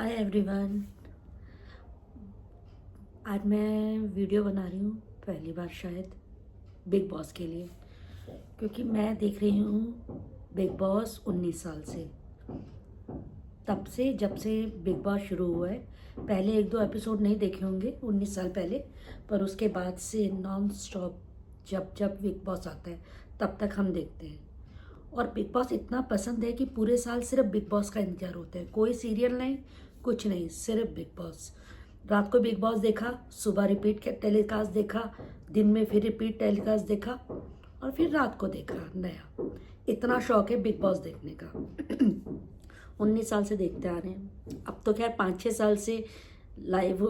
Hi everyone. आज मैं video बना रही हूँ पहली बार शायद बिग बॉस के लिए, क्योंकि मैं देख रही हूँ बिग बॉस 19 साल से, तब से जब से बिग बॉस शुरू हुआ है। पहले एक दो एपिसोड नहीं देखे होंगे 19 साल पहले, पर उसके बाद से नॉन स्टॉप जब जब बिग बॉस आता है तब तक हम देखते हैं। और बिग बॉस इतना पसंद है कि पूरे साल सिर्फ बिग बॉस का इंतजार होता है। कोई सीरियल नहीं, कुछ नहीं, सिर्फ बिग बॉस। रात को बिग बॉस देखा, सुबह रिपीट टेलीकास्ट देखा, दिन में फिर रिपीट टेलीकास्ट देखा और फिर रात को देखा नया। इतना शौक है बिग बॉस देखने का। 19 साल से देखते आ रहे हैं। अब तो खैर 5-6 साल से लाइव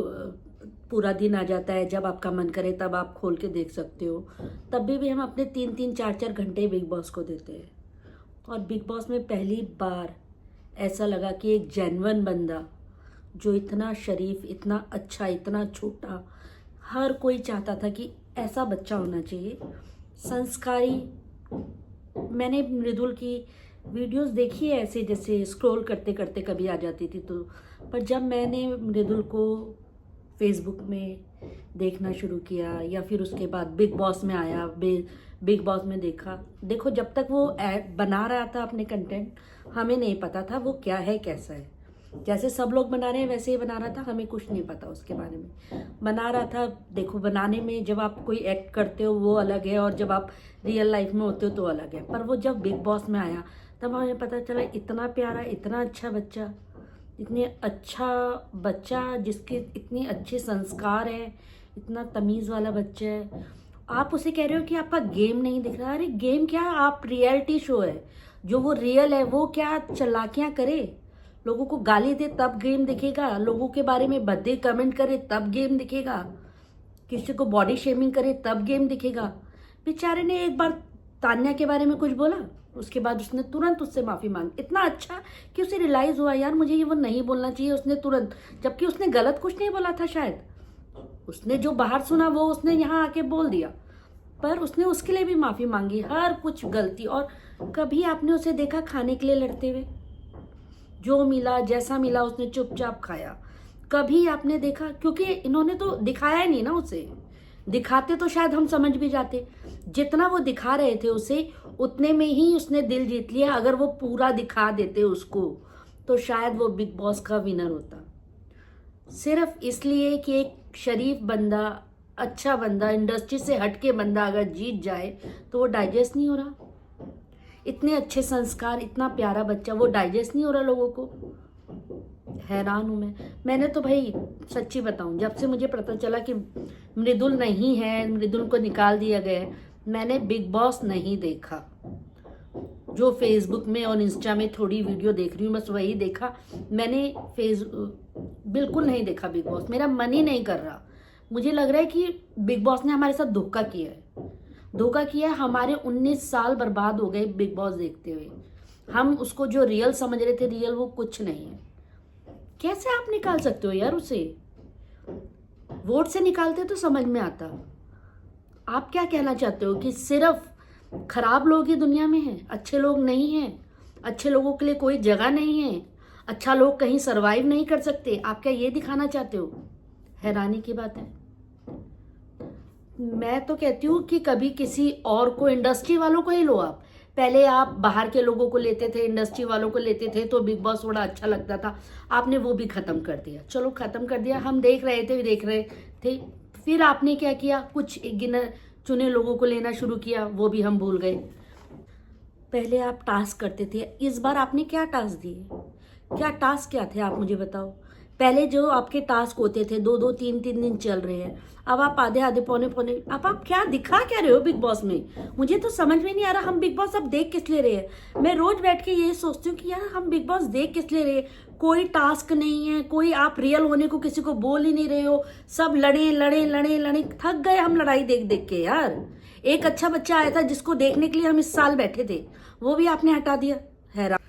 पूरा दिन आ जाता है, जब आपका मन करे तब आप खोल के देख सकते हो। तब भी हम अपने 3-3 4-4 घंटे बिग बॉस को देते हैं। और बिग बॉस में पहली बार ऐसा लगा कि एक जेन्युइन बंदा जो इतना शरीफ, इतना अच्छा, इतना छोटा, हर कोई चाहता था कि ऐसा बच्चा होना चाहिए, संस्कारी। मैंने मृदुल की वीडियोस देखी है ऐसे, जैसे स्क्रॉल करते करते कभी आ जाती थी तो, पर जब मैंने मृदुल को फेसबुक में देखना शुरू किया या फिर उसके बाद बिग बॉस में आया, बिग बॉस में देखा। देखो, जब तक वो बना रहा था अपने कंटेंट, हमें नहीं पता था वो क्या है, कैसा है। जैसे सब लोग बना रहे हैं वैसे ही बना रहा था, हमें कुछ नहीं पता उसके बारे में। बना रहा था। देखो, बनाने में जब आप कोई एक्ट करते हो वो अलग है, और जब आप रियल लाइफ में होते हो तो अलग है। पर वो जब बिग बॉस में आया तब हमें पता चला इतना प्यारा, इतना अच्छा बच्चा, इतने अच्छा बच्चा जिसके इतने अच्छे संस्कार है, इतना तमीज़ वाला बच्चा है। आप उसे कह रहे हो कि आपका गेम नहीं दिख रहा। अरे गेम क्या, आप रियलिटी शो है, जो वो रियल है वो क्या चालाकियाँ करे, लोगों को गाली दे तब गेम दिखेगा, लोगों के बारे में भद्दे कमेंट करे तब गेम दिखेगा, किसी को बॉडी शेमिंग करे तब गेम दिखेगा। बेचारे ने एक बार तान्या के बारे में कुछ बोला, उसके बाद उसने तुरंत उससे माफी मांगी। इतना अच्छा कि उसे रियलाइज हुआ, यार मुझे ये वो नहीं बोलना चाहिए, उसने तुरंत, जबकि उसने गलत कुछ नहीं बोला था शायद, उसने जो बाहर सुना वो उसने यहाँ आके बोल दिया, पर उसने उसके लिए भी माफी मांगी, हर कुछ गलती। और कभी आपने उसे देखा खाने के लिए लड़ते हुए? जो मिला जैसा मिला उसने चुपचाप खाया। कभी आपने देखा? क्योंकि इन्होंने तो दिखाया ही नहीं ना उसे। दिखाते तो शायद हम समझ भी जाते। जितना वो दिखा रहे थे उसे, उतने में ही उसने दिल जीत लिया। अगर वो पूरा दिखा देते उसको तो शायद वो बिग बॉस का विनर होता। सिर्फ इसलिए कि एक शरीफ बंदा, अच्छा बंदा, इंडस्ट्री से हटके बंदा अगर जीत जाए तो वो डाइजेस्ट नहीं हो रहा। इतने अच्छे संस्कार, इतना प्यारा बच्चा, वो डाइजेस्ट नहीं हो रहा लोगों को। हैरान हूं मैंने तो भाई सच्ची बताऊं, जब से मुझे पता चला कि मृदुल नहीं है, मृदुल को निकाल दिया गया है, मैंने बिग बॉस नहीं देखा। जो फेसबुक में और इंस्टा में थोड़ी वीडियो देख रही हूँ बस वही देखा। मैंने बिल्कुल नहीं देखा बिग बॉस, मेरा मन ही नहीं कर रहा। मुझे लग रहा है कि बिग बॉस ने हमारे साथ धोखा किया है, धोखा किया है। हमारे 19 साल बर्बाद हो गए बिग बॉस देखते हुए। हम उसको जो रियल समझ रहे थे, रियल वो कुछ नहीं है। कैसे आप निकाल सकते हो यार उसे? वोट से निकालते तो समझ में आता। आप क्या कहना चाहते हो कि सिर्फ खराब लोग ही दुनिया में हैं, अच्छे लोग नहीं हैं? अच्छे लोगों के लिए कोई जगह नहीं है? अच्छा लोग कहीं सरवाइव नहीं कर सकते? आप क्या ये दिखाना चाहते हो? हैरानी की बात है। मैं तो कहती हूँ कि कभी किसी और को, इंडस्ट्री वालों को ही लो आप। पहले आप बाहर के लोगों को लेते थे, इंडस्ट्री वालों को लेते थे तो बिग बॉस थोड़ा अच्छा लगता था। आपने वो भी खत्म कर दिया। चलो खत्म कर दिया, हम देख रहे थे। फिर आपने क्या किया? कुछ गिने चुने लोगों को लेना शुरू किया, वो भी हम भूल गए। पहले आप टास्क करते थे, इस बार आपने क्या टास्क दिए? क्या टास्क क्या थे आप मुझे बताओ। पहले जो आपके टास्क होते थे 2-2 3-3 दिन चल रहे हैं, अब आप आधे आधे पौने, अब आप क्या दिखा क्या रहे हो बिग बॉस में? मुझे तो समझ में नहीं आ रहा, हम बिग बॉस अब देख किस लिए रहे हैं। मैं रोज बैठ के ये सोचती हूँ कि यार हम बिग बॉस देख किस लिए रहे हैं। कोई टास्क नहीं है, कोई आप रियल होने को किसी को बोल ही नहीं रहे हो। सब लड़े लड़े लड़े लड़े, थक गए हम लड़ाई देख देख के यार। एक अच्छा बच्चा आया था जिसको देखने के लिए हम इस साल बैठे थे, वो भी आपने हटा दिया। हैरान।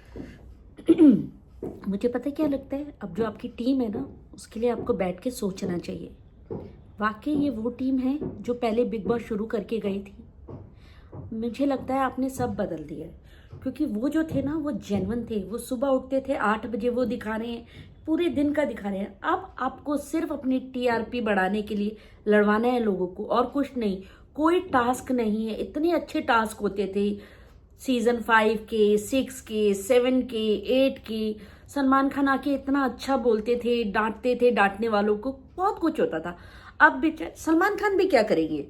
मुझे पता क्या लगता है, अब जो आपकी टीम है ना, उसके लिए आपको बैठ के सोचना चाहिए। वाकई ये वो टीम है जो पहले बिग बॉस शुरू करके गई थी। मुझे लगता है आपने सब बदल दिया है, क्योंकि वो जो थे ना वो जेन्युइन थे। वो सुबह उठते थे 8 बजे, वो दिखा रहे हैं पूरे दिन का दिखा रहे हैं। अब आपको सिर्फ अपनी टीआरपी बढ़ाने के लिए लड़वाना है लोगों को, और कुछ नहीं। कोई टास्क नहीं है। इतने अच्छे टास्क होते थे सीजन 5 के, 6 के, 7 के, 8 के। सलमान खान आके इतना अच्छा बोलते थे, डांटते थे डांटने वालों को, बहुत कुछ होता था। अब बेचारे सलमान खान भी क्या करेंगे?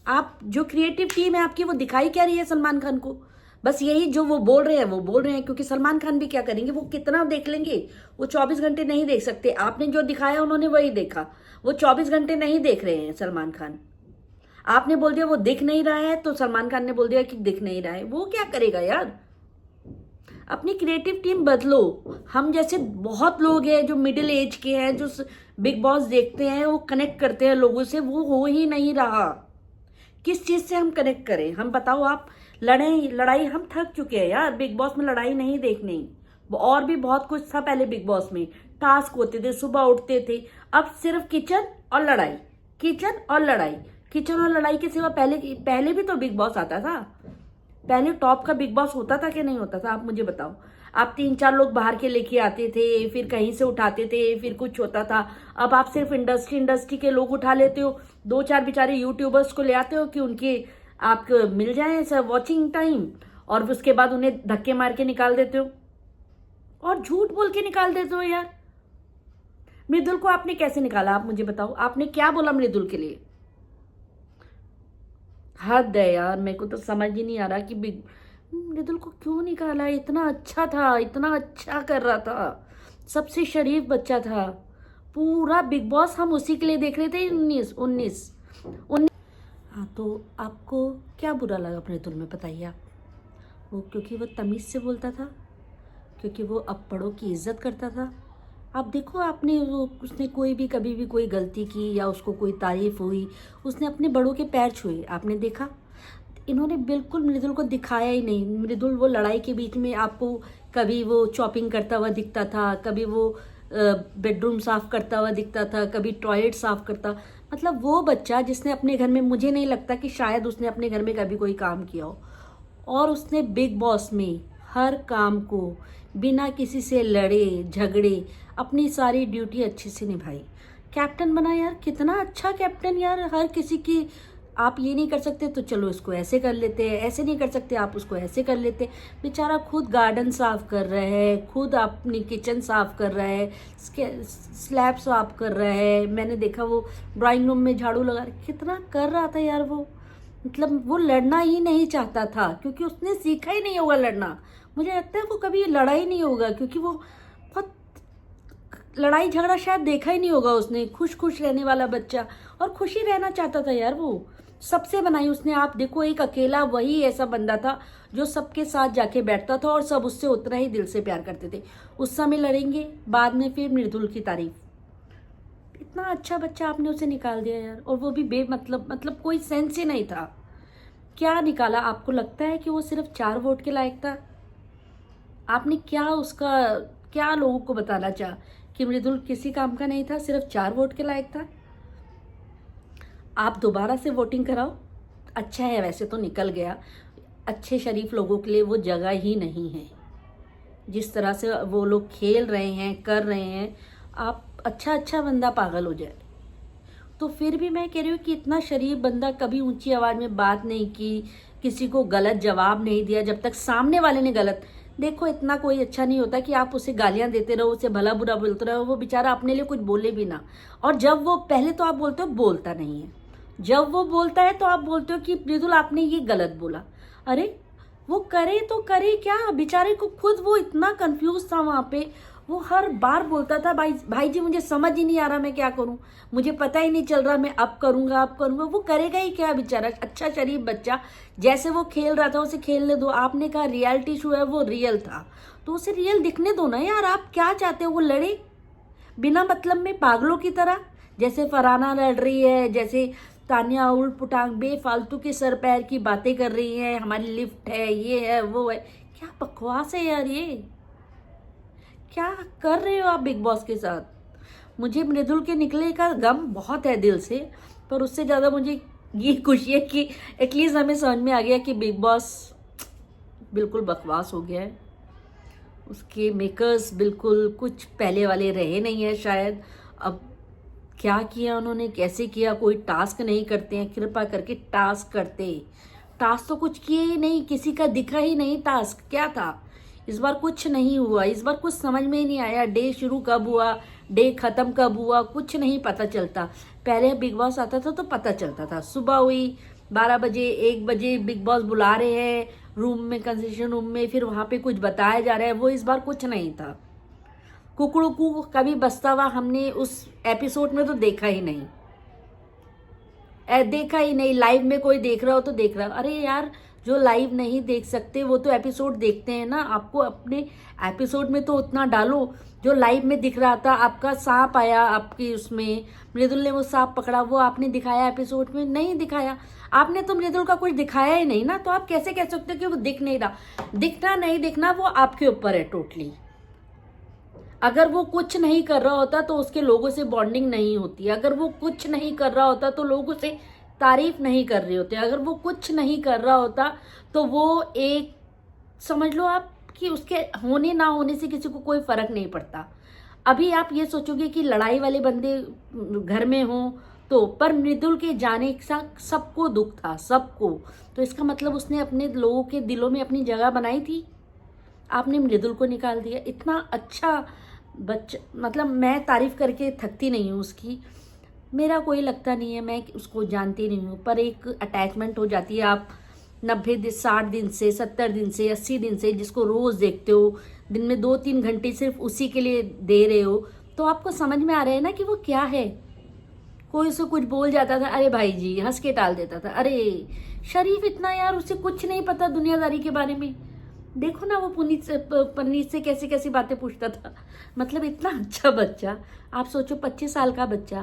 आप जो क्रिएटिव टीम है आपकी, वो दिखाई क्या रही है सलमान खान को? बस यही जो वो बोल रहे हैं वो बोल रहे हैं, क्योंकि सलमान खान भी क्या करेंगे? वो कितना देख लेंगे? वो 24 घंटे नहीं देख सकते। आपने जो दिखाया उन्होंने वही देखा। वो 24 घंटे नहीं देख रहे हैं सलमान खान। आपने बोल दिया वो दिख नहीं रहा है, तो सलमान खान ने बोल दिया कि दिख नहीं रहा है। वो क्या करेगा यार? अपनी क्रिएटिव टीम बदलो। हम जैसे बहुत लोग हैं जो मिडिल एज के हैं, जो बिग बॉस देखते हैं, वो कनेक्ट करते हैं लोगों से, वो हो ही नहीं रहा। किस चीज से हम कनेक्ट करें? हम बताओ आप। लड़ाई हम थक चुके हैं यार। बिग बॉस में लड़ाई नहीं देखनी। और भी बहुत कुछ था पहले बिग बॉस में। टास्क होते थे, सुबह उठते थे। अब सिर्फ किचन और लड़ाई, किचन और लड़ाई। किचन और लड़ाई के सिवा पहले भी तो बिग बॉस आता था। पहले टॉप का बिग बॉस होता था कि नहीं होता था? आप मुझे बताओ। आप 3-4 लोग बाहर के लेके आते थे, फिर कहीं से उठाते थे, फिर कुछ होता था। अब आप सिर्फ इंडस्ट्री के लोग उठा लेते हो। 2-4 बेचारे यूट्यूबर्स को ले आते हो कि उनके आपको मिल जाए सर वॉचिंग टाइम, और उसके बाद उन्हें धक्के मार के निकाल देते हो, और झूठ बोल के निकाल देते हो यार। मृदुल को आपने कैसे निकाला? आप मुझे बताओ। आपने क्या बोला मृदुल के लिए? हद है यार। मेरे को तो समझ ही नहीं आ रहा कि मृदुल को क्यों निकाला। इतना अच्छा था, इतना अच्छा कर रहा था, सबसे शरीफ बच्चा था। पूरा बिग बॉस हम उसी के लिए देख रहे थे। 19 हाँ, तो आपको क्या बुरा लगा मृदुल में, बताइए आप? वो क्योंकि वो तमीज़ से बोलता था, क्योंकि वो अपड़ों की इज्जत करता था। आप देखो, आपने वो उसने कोई भी कभी भी कोई गलती की या उसको कोई तारीफ हुई, उसने अपने बड़ों के पैर छुए, आपने देखा? इन्होंने बिल्कुल मृदुल को दिखाया ही नहीं। मृदुल वो लड़ाई के बीच में आपको कभी वो चॉपिंग करता हुआ दिखता था, कभी वो बेडरूम साफ करता हुआ दिखता था, कभी टॉयलेट साफ करता। मतलब वो बच्चा जिसने अपने घर में, मुझे नहीं लगता कि शायद उसने अपने घर में कभी कोई काम किया हो, और उसने बिग बॉस में हर काम को बिना किसी से लड़े झगड़े अपनी सारी ड्यूटी अच्छे से निभाई। कैप्टन बना यार, कितना अच्छा कैप्टन यार। हर किसी की, आप ये नहीं कर सकते तो चलो इसको ऐसे कर लेते हैं, ऐसे नहीं कर सकते आप उसको ऐसे कर लेते। बेचारा खुद गार्डन साफ कर रहा है, खुद अपनी किचन साफ कर रहा है, स्लैब साफ कर रहा है। मैंने देखा वो ड्राइंग रूम में झाड़ू लगा, कितना कर रहा था यार वो। मतलब वो लड़ना ही नहीं चाहता था, क्योंकि उसने सीखा ही नहीं होगा लड़ना। मुझे लगता है वो कभी लड़ा ही नहीं होगा, क्योंकि वो बहुत लड़ाई झगड़ा शायद देखा ही नहीं होगा उसने। खुश खुश रहने वाला बच्चा, और खुशी रहना चाहता था यार वो। सबसे बनाई उसने। आप देखो, एक अकेला वही ऐसा बंदा था जो सबके साथ जाके बैठता था, और सब उससे उतना ही दिल से प्यार करते थे। उस समय लड़ेंगे, बाद में फिर मृदुल की तारीफ। इतना अच्छा बच्चा आपने उसे निकाल दिया यार, और वो भी मतलब कोई सेंस ही नहीं था। क्या निकाला? आपको लगता है कि वो सिर्फ 4 वोट के लायक था? आपने क्या लोगों को बताना चाहा कि मृदुल किसी काम का नहीं था, सिर्फ 4 वोट के लायक था? आप दोबारा से वोटिंग कराओ। अच्छा है, वैसे तो निकल गया। अच्छे शरीफ लोगों के लिए वो जगह ही नहीं है। जिस तरह से वो लोग खेल रहे हैं, कर रहे हैं, आप अच्छा बंदा पागल हो जाए। तो फिर भी मैं कह रही हूँ कि इतना शरीफ बंदा कभी ऊंची आवाज़ में बात नहीं की, किसी को गलत जवाब नहीं दिया जब तक सामने वाले ने गलत। देखो, इतना कोई अच्छा नहीं होता कि आप उसे गालियां देते रहो, उसे भला बुरा बोलते रहो, वो बेचारा अपने लिए कुछ बोले भी ना। और जब वो, पहले तो आप बोलते हो बोलता नहीं है, जब वो बोलता है तो आप बोलते हो कि मृदुल आपने ये गलत बोला। अरे वो करे तो करे क्या? बेचारे को खुद वो इतना कंफ्यूज था वहां पे। वो हर बार बोलता था, भाई जी मुझे समझ ही नहीं आ रहा मैं क्या करूं, मुझे पता ही नहीं चल रहा, मैं अब करूंगा। वो करेगा ही क्या बेचारा? अच्छा शरीफ बच्चा, जैसे वो खेल रहा था उसे खेलने दो। आपने कहा रियलिटी शो है, वो रियल था, तो उसे रियल दिखने दो ना यार। आप क्या चाहते हो? वो लड़े बिना मतलब में पागलों की तरह, जैसे फरहाना लड़ रही है, जैसे तानिया उल्ट पुटांग बेफालतू के सर पैर की बातें कर रही है, हमारी लिफ्ट है, ये है, वो है। क्या बकवास है यार ये। क्या कर रहे हो आप बिग बॉस के साथ? मुझे मृदुल के निकले का गम बहुत है दिल से, पर उससे ज़्यादा मुझे ये खुशी है कि एटलीस्ट हमें समझ में आ गया कि बिग बॉस बिल्कुल बकवास हो गया है। उसके मेकर्स बिल्कुल कुछ पहले वाले रहे नहीं है शायद। अब क्या किया उन्होंने, कैसे किया, कोई टास्क नहीं करते हैं, कृपा करके टास्क करते। टास्क तो कुछ किए ही नहीं, किसी का दिखा ही नहीं टास्क क्या था। इस बार कुछ नहीं हुआ, इस बार कुछ समझ में ही नहीं आया। डे शुरू कब हुआ, डे खत्म कब हुआ, कुछ नहीं पता चलता। पहले बिग बॉस आता था तो पता चलता था, सुबह हुई 12 बजे 1 बजे बिग बॉस बुला रहे हैं रूम में, कंसेशन रूम में, फिर वहां पे कुछ बताया जा रहा है। वो इस बार कुछ नहीं था। कुकड़ू कू कभी बसता हुआ हमने उस एपिसोड में तो देखा ही नहीं, देखा ही नहीं। लाइव में कोई देख रहा हो तो देख रहा हो, अरे यार जो लाइव नहीं देख सकते वो तो एपिसोड देखते हैं ना। आपको अपने एपिसोड में तो उतना डालो जो लाइव में दिख रहा था। आपका सांप आया आपकी उसमें, मृदुल ने वो सांप पकड़ा, वो आपने दिखाया एपिसोड में? नहीं दिखाया आपने, तो मृदुल का कुछ दिखाया ही नहीं ना। तो आप कैसे कह सकते हो कि वो दिख नहीं रहा? दिखना नहीं दिखना वो आपके ऊपर है टोटली। अगर वो कुछ नहीं कर रहा होता तो उसके लोगों से बॉन्डिंग नहीं होती। अगर वो कुछ नहीं कर रहा होता तो लोगों से तारीफ नहीं कर रहे होते। अगर वो कुछ नहीं कर रहा होता तो वो एक, समझ लो आप कि उसके होने ना होने से किसी को कोई फर्क नहीं पड़ता। अभी आप ये सोचोगे कि लड़ाई वाले बंदे घर में हों तो, पर मृदुल के जाने का सबको दुख था, सबको। तो इसका मतलब उसने अपने लोगों के दिलों में अपनी जगह बनाई थी। आपने मृदुल को निकाल दिया। इतना अच्छा बच्चा, मतलब मैं तारीफ करके थकती नहीं हूँ उसकी, मेरा कोई लगता नहीं है, मैं उसको जानती नहीं हूँ, पर एक अटैचमेंट हो जाती है। आप 90 दिन, 60 दिन से, 70 दिन से, 80 दिन से जिसको रोज देखते हो, दिन में 2-3 घंटे सिर्फ उसी के लिए दे रहे हो, तो आपको समझ में आ रहा है ना कि वो क्या है। कोई उसे कुछ बोल जाता था, अरे भाई जी, हंस के टाल देता था। अरे शरीफ इतना यार, उसे कुछ नहीं पता दुनियादारी के बारे में। देखो ना वो पनीत से कैसी कैसी बातें पूछता था। मतलब इतना अच्छा बच्चा, आप सोचो 25 साल का बच्चा,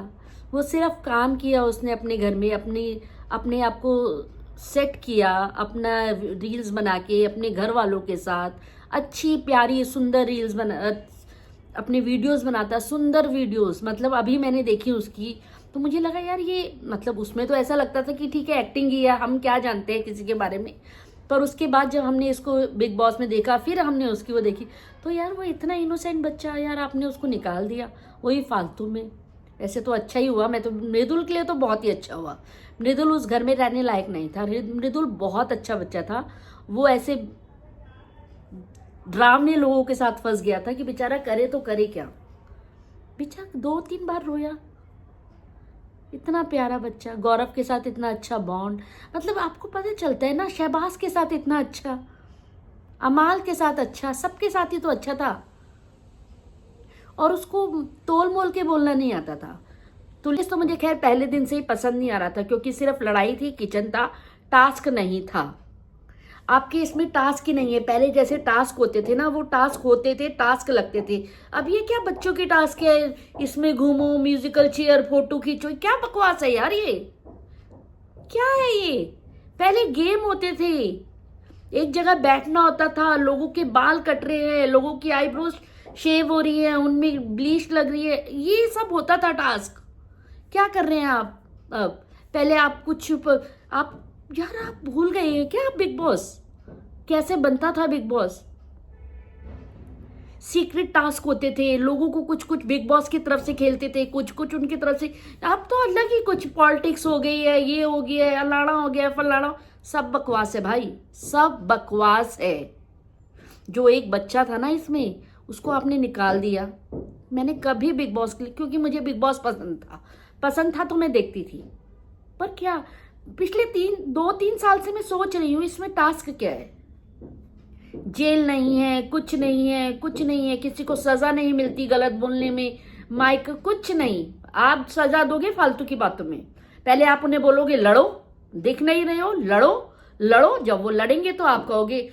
वो सिर्फ काम किया उसने अपने घर में, अपने आप को सेट किया, अपना रील्स बना के अपने घर वालों के साथ अच्छी प्यारी सुंदर रील्स बना, अपने वीडियोस बनाता, सुंदर वीडियोस। मतलब अभी मैंने देखी उसकी तो मुझे लगा यार ये, मतलब उसमें तो ऐसा लगता था कि ठीक है एक्टिंग ही है, हम क्या जानते हैं किसी के बारे में। पर उसके बाद जब हमने इसको बिग बॉस में देखा, फिर हमने उसकी वो देखी, तो यार वो इतना इनोसेंट बच्चा, यार आपने उसको निकाल दिया वही फालतू में। ऐसे तो अच्छा ही हुआ, मैं तो मृदुल के लिए तो बहुत ही अच्छा हुआ। मृदुल उस घर में रहने लायक नहीं था। मृदुल बहुत अच्छा बच्चा था। वो ऐसे डरावने लोगों के साथ फंस गया था कि बेचारा करे तो करे क्या। बेचारा 2-3 बार रोया। इतना प्यारा बच्चा, गौरव के साथ इतना अच्छा बॉन्ड, मतलब आपको पता चलता है ना, शहबाज के साथ इतना अच्छा, अमाल के साथ अच्छा, सबके साथ ही तो अच्छा था। और उसको तोल मोल के बोलना नहीं आता था। तुलिस तो मुझे खैर पहले दिन से ही पसंद नहीं आ रहा था, क्योंकि सिर्फ लड़ाई थी, किचन था, टास्क नहीं था। आपके इसमें टास्क ही नहीं है। पहले जैसे टास्क होते थे ना, वो टास्क होते थे, टास्क लगते थे। अब ये क्या बच्चों के टास्क है, इसमें घूमो, म्यूजिकल चेयर, फोटो खींचो, क्या बकवास है यार ये, क्या है ये। पहले गेम होते थे, एक जगह बैठना होता था, लोगों के बाल कट रहे हैं, लोगों की आईब्रोज शेव हो रही है, उनमें ब्लीच लग रही है, ये सब होता था टास्क। क्या कर रहे हैं आप अब? पहले आप कुछ आप यार आप भूल गए हैं क्या बिग बॉस कैसे बनता था? बिग बॉस सीक्रेट टास्क होते थे, लोगों को कुछ कुछ बिग बॉस की तरफ से खेलते थे, कुछ कुछ उनकी तरफ से। अब तो अलग ही कुछ पॉलिटिक्स हो गई है, ये हो गया है, अलाड़ा हो गया है, फलाड़ा, सब बकवास है भाई, सब बकवास है। जो एक बच्चा था ना इसमें, उसको आपने निकाल दिया। मैंने कभी बिग बॉस के लिए, क्योंकि मुझे बिग बॉस पसंद था तो मैं देखती थी, पर क्या पिछले 2-3 साल से मैं सोच रही हूँ इसमें टास्क क्या है। जेल नहीं है, कुछ नहीं है, कुछ नहीं है, किसी को सजा नहीं मिलती गलत बोलने में, माइक कुछ नहीं। आप सजा दोगे फालतू की बातों में। पहले आप उन्हें बोलोगे लड़ो, दिख नहीं रहे हो, लड़ो लड़ो, जब वो लड़ेंगे तो आप कहोगे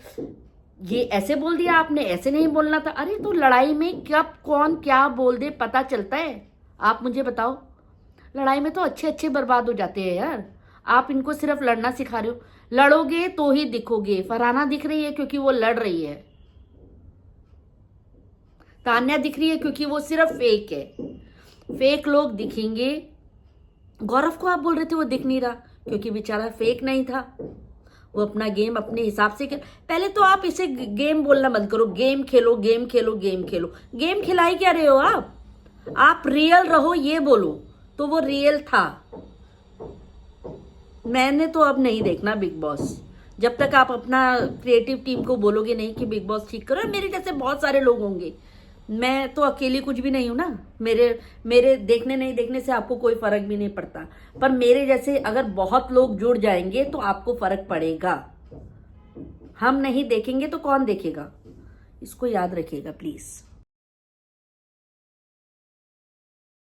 ये ऐसे बोल दिया आपने, ऐसे नहीं बोलना था। अरे तो लड़ाई में कब कौन क्या बोल दे पता चलता है? आप मुझे बताओ। लड़ाई में तो अच्छे अच्छे बर्बाद हो जाते हैं यार। आप इनको सिर्फ लड़ना सिखा रहे हो। लड़ोगे तो ही दिखोगे। फरहाना दिख रही है क्योंकि वो लड़ रही है, तान्या दिख रही है क्योंकि वो सिर्फ फेक है। फेक लोग दिखेंगे। गौरव को आप बोल रहे थे वो दिख नहीं रहा, क्योंकि बेचारा फेक नहीं था, वो अपना गेम अपने हिसाब से पहले तो आप इसे गेम बोलना बंद करो, गेम खेलो गेम खेलो गेम खेलो। गेम खिलाई क्या रहे हो आप रियल रहो ये बोलो, तो वो रियल था। मैंने तो अब नहीं देखना बिग बॉस, जब तक आप अपना क्रिएटिव टीम को बोलोगे नहीं कि बिग बॉस ठीक करो। मेरे जैसे बहुत सारे लोग होंगे, मैं तो अकेली कुछ भी नहीं हूं ना। मेरे देखने नहीं देखने से आपको कोई फर्क भी नहीं पड़ता, पर मेरे जैसे अगर बहुत लोग जुड़ जाएंगे तो आपको फर्क पड़ेगा। हम नहीं देखेंगे तो कौन देखेगा, इसको याद रखिएगा प्लीज।